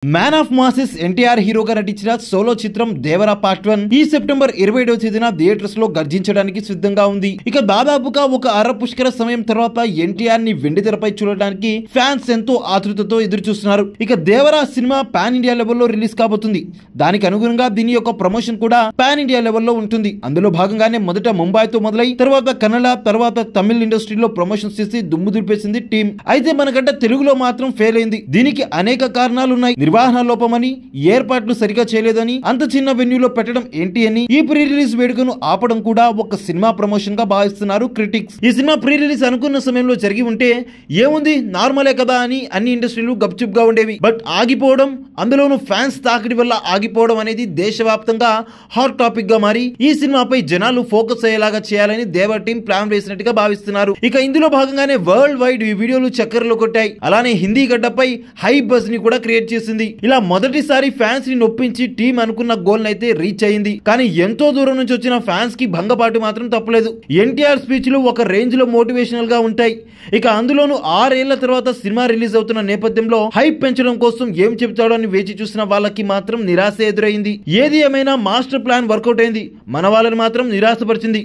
Man of masses NTR హీరోగా నటించిన solo చిత్రం దేవరా పార్ట్ 1 ఈ సెప్టెంబర్ 27వ తేదీన థియేటర్స్ లో గర్జించడానికి సిద్ధంగా ఉంది. ఇక దాదాపుగా ఒక అర పుష్కర సమయం తర్వాత ఎన్టీఆర్ ని వెండితెరపై చూడడానికి ఫ్యాన్స్ ఎంతో ఆతృతతో ఎదురు చూస్తున్నారు. ఇక దేవరా సినిమా పాన్ ఇండియా లెవెల్లో రిలీజ్ కాబోతుంది. దానికి అనుగుణంగా దీని యొక్క ప్రమోషన్ కూడా పాన్ ఇండియా లెవెల్లో ఉంటుంది. అందులో భాగంగానే మొదట ముంబైతో మొదలై తర్వాత కన్నడ, తర్వాత తమిళ ఇండస్ట్రీలో ప్రమోషన్స్ చేసి దుమ్ము దులిపేసింది టీం. అయితే మనకంటే తెలుగులో మాత్రం ఫెయిల్ అయింది. దీనికి అనేక కారణాలు ఉన్నాయి. నిర్వహణ లోపమని, ఏర్పాట్లు సరిగా చేయలేదని, అంత చిన్న వెన్యూలో పెట్టడం ఏంటి అని, ఈ ప్రీ రిలీజ్ వేడుకను ఆపడం కూడా ఒక సినిమా ప్రమోషన్ గా భావిస్తున్నారు క్రిటిక్స్. ఈ సినిమా ప్రీ రిలీజ్ అనుకున్న సమయంలో జరిగి ఉంటే ఏముంది నార్మలే కదా అని అన్ని ఇండస్ట్రీలు గప్చుప్ గా ఉండేవి. బట్ ఆగిపోవడం, అందులోనూ ఫ్యాన్స్ తాకిడి వల్ల ఆగిపోవడం అనేది దేశవ్యాప్తంగా హాట్ టాపిక్ గా మారి ఈ సినిమాపై జనాలు ఫోకస్ అయ్యేలాగా చేయాలని దేవర్ టీం ప్లాన్ వేసినట్టుగా భావిస్తున్నారు. ఇక ఇందులో భాగంగానే వరల్డ్ వైడ్ ఈ వీడియోలు చక్కర్లు కొట్టాయి. అలానే హిందీ గడ్డపై హై బజ్ ని కూడా క్రియేట్ చేసింది. ఇలా మొదటిసారి ఫ్యాన్స్ ని నొప్పించి టీం అనుకున్న గోల్ అయితే రీచ్ అయింది. కానీ ఎంతో దూరం నుంచి వచ్చిన ఫ్యాన్స్ కి భంగపాటు మాత్రం తప్పలేదు. ఎన్టీఆర్ స్పీచ్ లు ఒక రేంజ్ లో మోటివేషనల్ గా ఉంటాయి. ఇక అందులోనూ 6 ఏళ్ల తర్వాత సినిమా రిలీజ్ అవుతున్న నేపథ్యంలో హైప్ పెంచడం కోసం ఏం చెప్తాడో అని వేచి చూసిన వాళ్ళకి మాత్రం నిరాశ ఎదురైంది. ఏది ఏమైనా మాస్టర్ ప్లాన్ వర్కౌట్ అయింది. మన వాళ్ళని మాత్రం నిరాశపరిచింది.